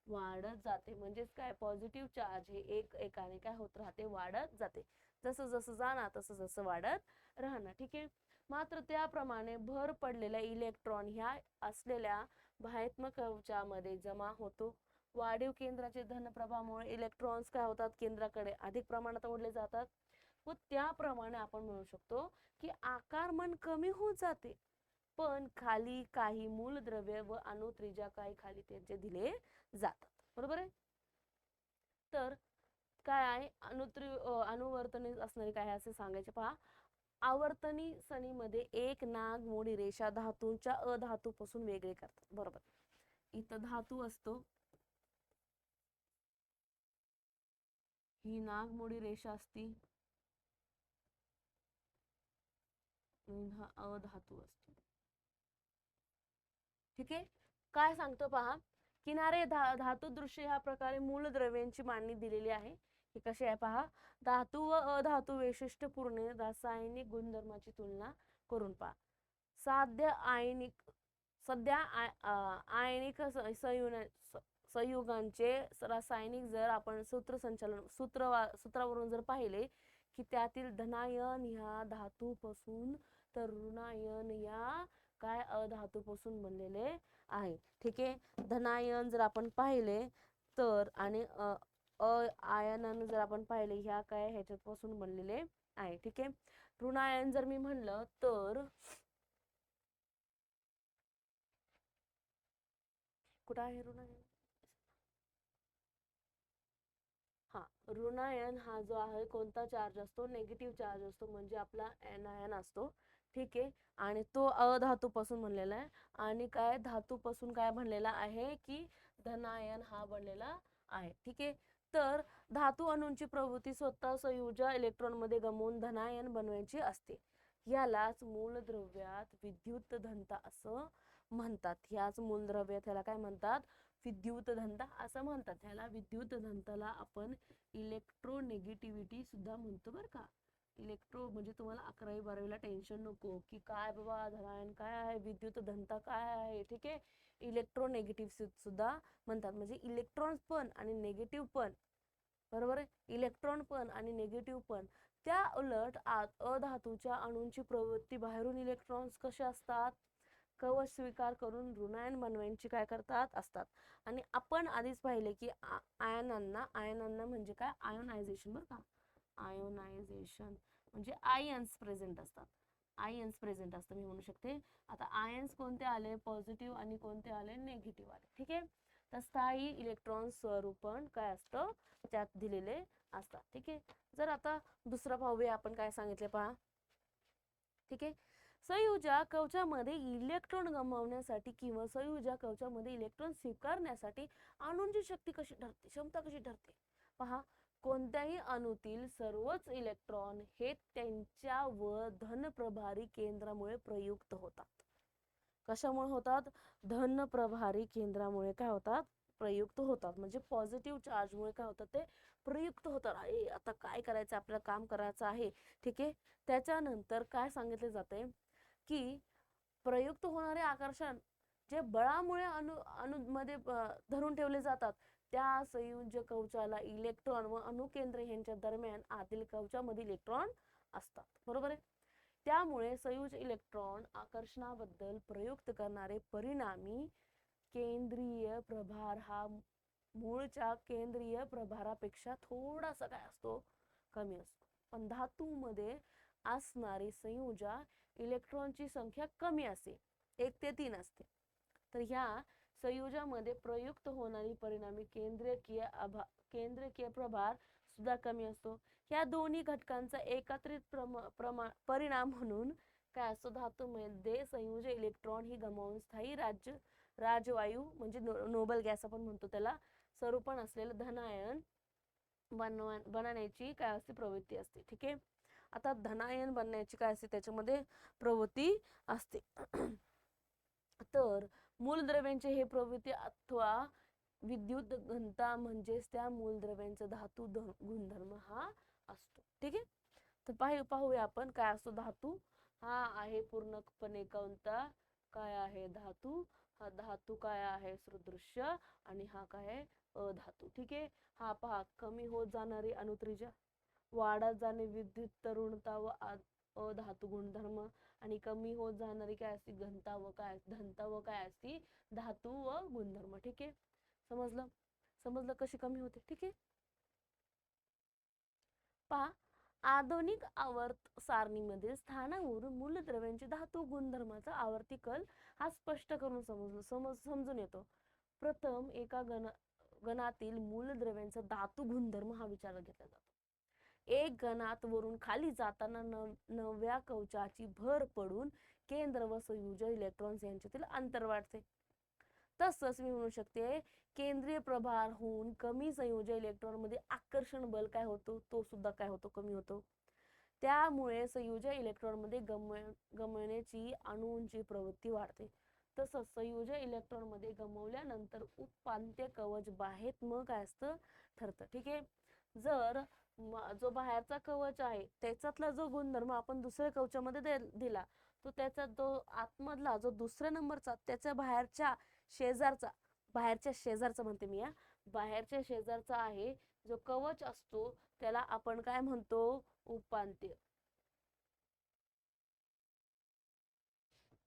वाढत जाते. म्हणजेच काय पॉझिटिव्ह चार्ज हे एक एकाने काय होत राहते वाढत जाते. जसं जसं जाणार तसं जसं वाढत राहणार. ठीक आहे. मात्र त्याप्रमाणे भर पडलेल्या इलेक्ट्रॉन ह्या असलेल्या बाह्यात्मक कवचामध्ये जमा होतो. वाढीव केंद्राचे धनप्रभावामुळे इलेक्ट्रॉन्स काय होतात केंद्राकडे अधिक प्रमाणात ओढले जातात व त्याप्रमाणे आपण म्हणू शकतो की आकारमान कमी होत जाते. पण खाली काही मूलद्रव्य व अणुत्रिज्या काही खाली त्यांचे दिले जातात. बरोबर आहे. तर काय आहे अनुवर्तनी असणारे काय असे सांगायचे. पहा, आवर्तनी सणीमध्ये एक नागमोडी रेषा धातूंच्या अधातूपासून वेगळे करतात. बरोबर. इथं धातू असतो, ही नागमोडी रेषा असती, हा अधातू असतो. ठीक आहे. काय सांगतो पहा, किनारे धातू दृश्य ह्या प्रकारे मूलद्रव्यांची मांडणी दिलेली आहे. ही कशी आहे पहा, धातू व अधातू वैशिष्ट्यपूर्ण रासायनिक गुणधर्माची तुलना करून पहा. सध्या आयनिक संयुगांचे रासायनिक जर आपण सूत्रावरून जर पाहिले की त्यातील धनायन ह्या धातूपासून तर ऋणायन या काय अधातूपासून बनलेले आहे. ठीक आहे. धनायन जर आपण पाहिले तर आणि आयनान जर आपण पाहिले ह्या काय ह्याच्यापासून बनलेले आहे. ठीक आहे. ऋणायन जर मी म्हणलं तर कुठं आहे ऋणायन. हा, ऋणायन हा जो आहे कोणता चार्ज असतो नेगेटिव्ह चार्ज असतो, म्हणजे आपला एनायन असतो. ठीक आहे. आणि तो अधातूपासून बनलेला आहे. आणि काय धातूपासून काय बनलेला आहे की धनायन हा बनलेला आहे. ठीक आहे. तर धातू अणूंची प्रवृत्ती स्वतः संयोजा इलेक्ट्रॉन मध्ये गमवून धनायन बनवायची असते. यालाच मूलद्रव्यात विद्युत धनता असं म्हणतात. ह्याच मूलद्रव्यात ह्याला काय म्हणतात विद्युत धनता असं म्हणतात. ह्याला विद्युत धनताला आपण इलेक्ट्रोनेगेटिव्हिटी सुद्धा म्हणतो बरं का. इलेक्ट्रो म्हणजे तुम्हाला 11वी 12वीला टेन्शन नको की काय बाबा धनायन काय आहे विद्युत धनता काय आहे. ठीक आहे. इलेक्ट्रोनेगेटिव्ह सुद्धा म्हणतात. म्हणजे इलेक्ट्रॉन्स पण आणि नेगेटिव्ह पण, बरोबर आहे, इलेक्ट्रॉन पण आणि नेगेटिव्ह पण. त्या उलट अधातूच्या अणूंची प्रवृत्ती बाहेरून इलेक्ट्रॉन्स कसे असतात, कवच स्वीकार करून ऋणायन बनवायची काय करतात असतात. आणि आपण आधीच पाहिले की आयनांना म्हणजे काय, आयोनायझेशन, बरं का, आयोनायझेशन म्हणजे आयन्स प्रेझेंट असतात. आयन्स प्रेझेंट असतं मी म्हणू शकते. आता आयन्स कोणते आले, पॉझिटिव्ह, आणि कोणते आले, निगेटिव्ह आले. ठीक आहे. तर स्थायी इलेक्ट्रॉन स्वरूपण काय असतं त्यात दिलेले असतात. ठीक आहे. जर आता दुसरा पाहूया आपण काय सांगितले पहा. ठीक आहे. संयुजा कवचामध्ये इलेक्ट्रॉन गमावण्यासाठी किंवा संयुजा कवचामध्ये इलेक्ट्रॉन स्वीकारण्यासाठी अणूंची शक्ती कशी ठरते, क्षमता कशी ठरते पहा. कोणत्याही अणूतील सर्वच इलेक्ट्रॉन हे त्यांच्या व धन प्रभारी केंद्रामुळे प्रयुक्त होतात. कशामुळे होतात, धन प्रभारी केंद्रामुळे काय होतात, प्रयुक्त होतात. म्हणजे पॉझिटिव्ह चार्जमुळे काय होतात, ते प्रयुक्त होतात. आता काय करायचं, आपल्याला काम करायचं आहे. ठीक आहे. त्याच्यानंतर काय सांगितले जाते की प्रयुक्त होणारे आकर्षण जे बळामुळे अणूमध्ये धरून ठेवले जातात, त्या संयुज कवचाला इलेक्ट्रॉन व अणुकेंद्र यांच्या दरम्यान आतील कवचामध्ये इलेक्ट्रॉन असतात. बरोबर आहे. त्यामुळे संयुज इलेक्ट्रॉन आकर्षणाबद्दल प्रयुक्त करणारे परिणामी केंद्रीय प्रभार हा मूळच्या केंद्रीय प्रभारापेक्षा थोडासा काय असतो, कमी असतो. पण धातूमध्ये असणारी संयुजा इलेक्ट्रॉनची संख्या कमी असते, 1 ते 3 असते. तर ह्या संयुजामध्ये प्रयुक्त होणारी परिणामी केंद्रकीय प्रभार सुद्धा कमी असतो. या दोन्ही घटकांचा एकत्रित परिणाम म्हणून काय असतो, धातूमध्ये संयुज इलेक्ट्रॉन ही गमावून स्थायी राजवायू म्हणजे नोबल गॅस आपण म्हणतो त्याला, स्वरूपण असलेलं धनायन बनण्याची काय असते, प्रवृत्ती असते. ठीक आहे. आता धनायन बनण्याची काय असते, त्याच्यामध्ये प्रवृत्ती असते. तर मूलद्रव्यांचे हे प्रवृत्ती अथवा विद्युत घनता म्हणजेच त्या मूलद्रव्यांचा धातू गुणधर्म हा असतो. ठीक आहे. तर पाहूया आपण काय असतो धातू. हा आहे पूर्णपणे कोणता, काय आहे, धातू. हा धातू काय आहे, सदृश्य, आणि हा काय आहे, अधातू. ठीक आहे. हा पहा, कमी होत जाणारी अणुत्रिज्या, वाढत जाणे विद्युत तरुणता व अधातू गुणधर्म, आणि कमी होत जाणारी काय असते, घनता व काय असती, धातू व गुणधर्म. ठीक आहे. समजलं कशी कमी होते. ठीक आहे. पहा, आधुनिक आवर्त सारणीमध्ये स्थानावरून मूलद्रव्यांचे धातू गुणधर्माचा आवर्ती कल हा स्पष्ट करून समजून येतो. प्रथम एका गणातील मूलद्रव्यांचा धातू गुणधर्म हा विचारात घेतला जातो. एक गणात वरून खाली जाताना नव्या कवचाची भर पडून केंद्र व संयुज इलेक्ट्रॉन्स यांच्यातील अंतर वाढते. तसंच मी म्हणू शकते केंद्रीय प्रभार होऊन कमी संयोजी इलेक्ट्रॉन मध्ये आकर्षण बल काय होतो, तो सुद्धा काय होतो, कमी होतो. त्यामुळे संयोजी इलेक्ट्रॉन मध्ये गमवण्याची अणूंची प्रवृत्ती वाढते. तसंच संयोजी इलेक्ट्रॉन मध्ये गमवल्यानंतर उपांत्य कवच बाह्यत्म काय असतं, ठरतं. ठीक आहे. जर जो बाहेरचा कवच आहे त्याच्यातला जो गुणधर्म आपण दुसऱ्या कवचामध्ये दिला, तो त्याचा जो आतमधला जो दुसऱ्या नंबरचा त्याच्या बाहेरच्या शेजारचा म्हणते मी, बाहेरच्या शेजारचा आहे जो कवच असतो त्याला आपण काय म्हणतो, उपांत्य.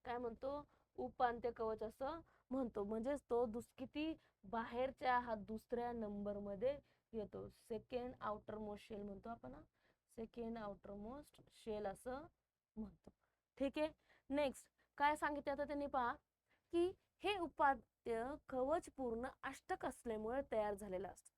काय म्हणतो, उपांत्य कवच असं म्हणतो. म्हणजे तो किती बाहेरच्या हा दुसऱ्या नंबर मध्ये येतो. सेकंड आउटर मोस्ट शेल म्हणतो आपण, सेकंड आउटर मोस्ट शेल असं म्हणतो. ठीक आहे. नेक्स्ट काय सांगितलं आता त्यांनी पहा की हे उपांत्य कवच पूर्ण अष्टक असल्यामुळे तयार झालेला असतो.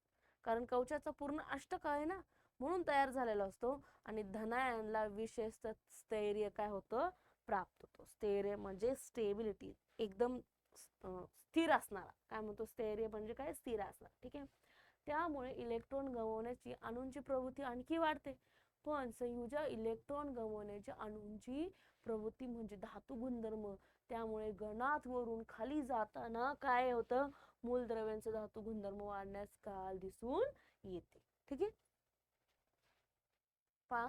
कारण कवचाचा पूर्ण अष्टक आहे ना, म्हणून तयार झालेला असतो. आणि धनायनला विशेष स्थैर्य काय होतं, प्राप्त होतो. स्थैर्य म्हणजे स्टेबिलिटी, एकदम स्थिर असणारा. काय म्हणतो, स्थैर्य म्हणजे काय, स्थिर असणार. ठीक आहे. त्यामुळे इलेक्ट्रॉन गमावण्याची अणूंची प्रवृत्ती आणखी वाढते. पण संयुजा इलेक्ट्रॉन गमावण्याच्या अणूंची प्रवृत्ती म्हणजे धातू गुणधर्म, त्यामुळे गणात वरून खाली जाताना काय होतं, मूलद्रव्यांचा धातू गुणधर्म वाढण्यास काल दिसून येते. ठीक आहे. पहा,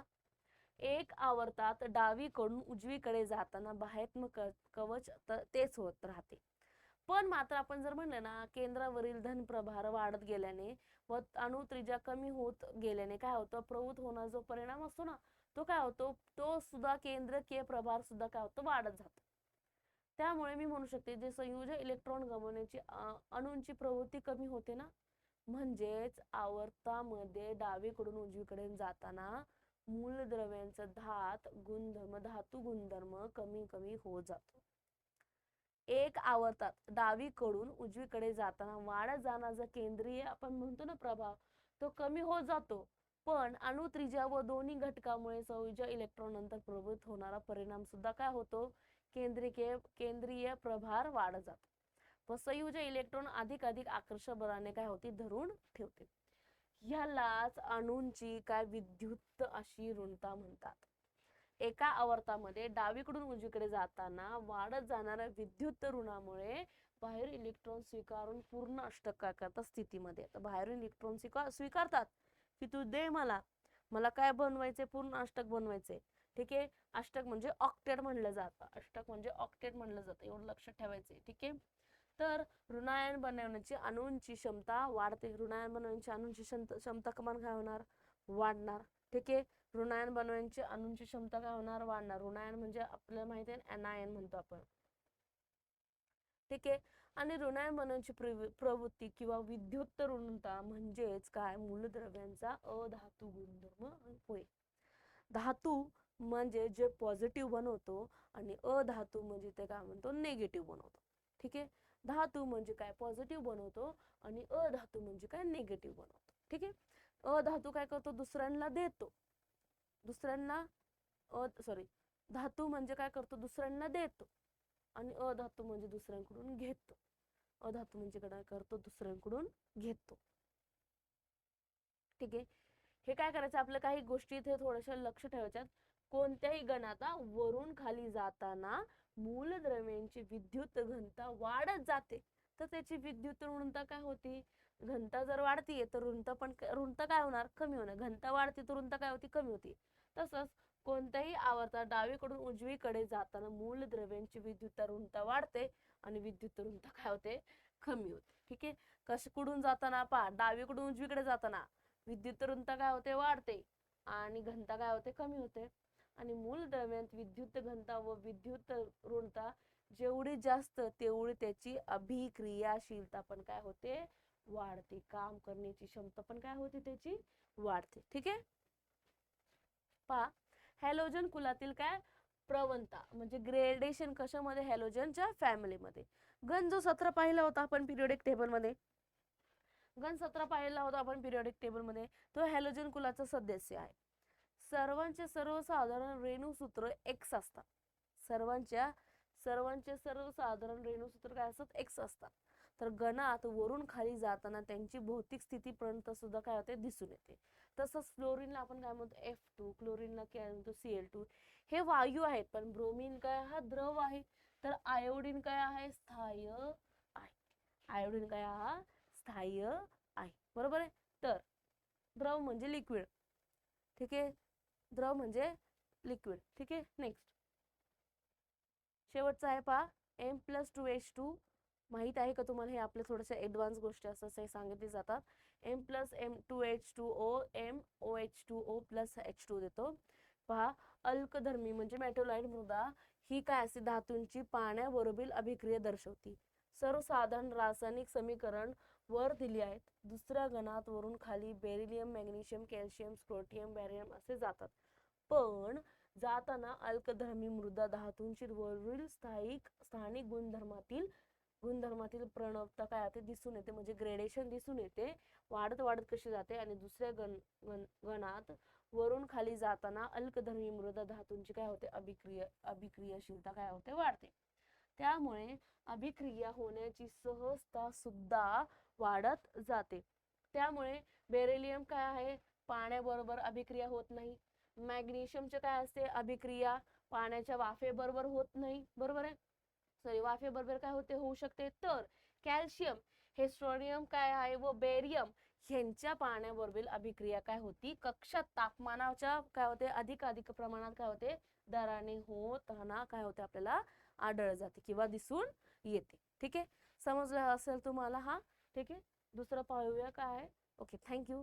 एक आवर्तात डावीकडून उजवीकडे जाताना बाह्यत्म कवच तेच होत राहते. पण मात्र आपण जर म्हणलं ना, केंद्रावरील धनप्रभार वाढत गेल्याने व अणु त्रिज्या कमी होत गेल्याने काय होतं, प्रवृत्त होणारा जो परिणाम असतो ना, तो काय होतो, तो सुद्धा केंद्रकीय प्रभार सुद्धा काय होतो, वाढत जातो. त्यामुळे मी म्हणू शकते जे संयोजक इलेक्ट्रॉन गमावण्याची अणूंची प्रवृत्ती कमी होते ना, म्हणजेच आवर्तामध्ये डावीकडून उजवीकडे जाताना मूलद्रव्यांचा धातू गुणधर्म कमी कमी होत जातो. एक आवर्तात डावीकडून उजवीकडे जाताना वाढत जाणारा केंद्रीय आपण म्हणतो ना प्रभाव, तो कमी होत जातो. पण अणु त्रिज्या व दोन्ही घटकामुळे संयोजक इलेक्ट्रॉन नंतर प्रवृत्त होणारा परिणाम सुद्धा काय होतो, केंद्रीय प्रभार वाढत जातो व संयोजक इलेक्ट्रॉन अधिक आकर्षक बलाने काय होते, धरून ठेवते. ह्यालाच अणूंची काय विद्युत अशी ऋणता म्हणतात. एका आवर्तामध्ये डावीकडून उजवीकडे जाताना वाढत जाणाऱ्या विद्युत ऋणामुळे बाहेर इलेक्ट्रॉन स्वीकारून पूर्ण अष्टक काय करतात, स्थितीमध्ये बाहेरून इलेक्ट्रॉन स्वीकारतात की तू दे मला काय बनवायचे, पूर्ण अष्टक बनवायचे. ठीक आहे, अष्टक म्हणजे ऑक्टेट म्हणलं जातं, अष्टक म्हणजे ऑक्टेट म्हणलं जातं, एवढं लक्षात ठेवायचंय. ठीक आहे, तर ऋणायन बनवण्याची अणूंची क्षमता वाढते. ऋणायन बनवण्याची अणूंची क्षमता कमान काय होणार, वाढणार. ठीक आहे, ऋणायन बनवण्याची अणूंची क्षमता काय होणार, वाढणार. ऋणायन म्हणजे आपल्याला माहिती आहे एनायन म्हणतो आपण. ठीक आहे, आणि ऋणायन बनवण्याची प्रवृत्ती किंवा विद्युत ऋणता म्हणजेच काय, मूलद्रव्यांचा अधातू गुणधर्म होय. धातू म्हणजे जे पॉझिटिव्ह बनवतो आणि अधातू म्हणजे ते काय म्हणतो, निगेटिव्ह बनवतो. ठीक आहे, धातू म्हणजे काय, पॉझिटिव्ह बनवतो आणि अधातू म्हणजे काय, निगेटिव्ह बनवतो. ठीक आहे, अधातू काय करतो, दुसऱ्यांना देतो, धातू म्हणजे काय करतो, दुसऱ्यांना देतो आणि अधातू म्हणजे दुसऱ्यांकडून घेतो. अधातू म्हणजे काय करतो, दुसऱ्यांकडून घेतो. ठीक आहे, हे काय करायचं, आपल्या काही गोष्टी इथे थोड्याशा लक्ष ठेवायच्यात. कोणत्याही गणाता वरून खाली जाताना मूलद्रव्यांची विद्युत घनता वाढत जाते, तर त्याची विद्युत ऋणता काय होती, घनता जर वाढतीये तर ऋणता काय होणार, कमी होणार. घनता वाढते तर ऋणता काय होती, कमी होती. तसंच कोणत्याही आवर्तात डावीकडून उजवीकडे जाताना मूलद्रव्यांची विद्युत ऋणता वाढते आणि विद्युत ऋणता काय होते, कमी होते. ठीक आहे, कुठून जाताना पहा, डावीकडून उजवीकडे जाताना विद्युत ऋणता काय होते, वाढते आणि घनता काय होते, कमी होते. आणि मूलद्रव्यांत विद्युत घनता व विद्युत ऋणता जेवढी जास्त तेवढी त्याची अभिक्रियाशीलता पण काय होते, वाढते. काम करण्याची क्षमता पण काय होते, त्याची वाढते. ठीक आहे, पहा हॅलोजन कुलातील काय प्रवणता म्हणजे ग्रेडेशन कशामध्ये, हॅलोजनच्या फॅमिलीमध्ये. गण जो 17 पाहिला होता आपण पिरियोडिक टेबल मध्ये, तो हॅलोजन कुलाचा सदस्य आहे. सर्वांचे सर्वसाधारण रेणुसूत्र X असतात. सर्वांचे सर्वसाधारण रेणुसूत्र काय असतात, X असतात. तर गणात वरून खाली जाताना त्यांची भौतिक स्थितीपर्यंत सुद्धा काय होते, दिसून येते. तसंच फ्लोरीनला आपण काय म्हणतो, F2, क्लोरीनला काय म्हणतो, Cl2. हे वायू आहेत, पण ब्रोमीन काय हा द्रव आहे. तर आयोडीन काय आहे, स्थायी आहे. आयोडीन काय हा स्थायी आहे, बरोबर आहे. तर द्रव म्हणजे लिक्विड. ठीक आहे, द्रव म्हणजे लिक्विड. ठीक आहे, नेक्स्ट शेवटचा आहे पहा, M+2H2. माहित आहे का तुम्हाला, हे आपले थोडेसे ऍडव्हान्स गोष्टी असतात, हे सांगितले जातात. M+2H2O MOH2O प्लस H2 देतो. पहा, अल्कधर्मी म्हणजे मेटोलाइट मृदा ही काय असते, धातूंची पाण्याबरोबर अभिक्रिया दर्शवते. सर्वसाधारण रासायनिक समीकरण वर दिली आहेत. दुसऱ्या गणात वरून खाली बेरिलियम, मॅग्नेशियम, कॅल्शियम, स्क्रोटियम, बॅरियम असे जातात. पण जाताना अल्कधर्मी मृदा धातूंची वरील स्थानिक गुणधर्मातील प्रणवता काय होते, दिसून येते. म्हणजे ग्रेडेशन दिसून येते, वाढत कशी जाते. आणि दुसऱ्या गणात वरून खाली जाताना अल्कधर्मी मृदा धातूंची काय होते, अभिक्रियाशीलता काय होते, वाढते. त्यामुळे अभिक्रिया होण्याची सहजता सुद्धा वाढत जाते. त्यामुळे बेरिलियम काय आहे, पाण्याबरोबर अभिक्रिया होत नाही. मॅग्नेशियमचे काय असते, अभिक्रिया पाण्याच्या वाफेबरोबर होत नाही, बरोबर आहे. सॉरी, वाफेबरोबर काय होते, होऊ शकते. तर कॅल्शियम, हेस्टोनियम काय आहे व बेरियम यांच्या पाण्याबरोबर अभिक्रिया काय होती, कक्षात तापमानाच्या काय होते, अधिक प्रमाणात काय होते, दराने होताना काय होते, आपल्याला आढळ जाते किंवा दिसून येते. ठीक आहे, समजलं असेल तुम्हाला. हा ठीक आहे, दुसरं पाहूया काय आहे. Okay, thank you.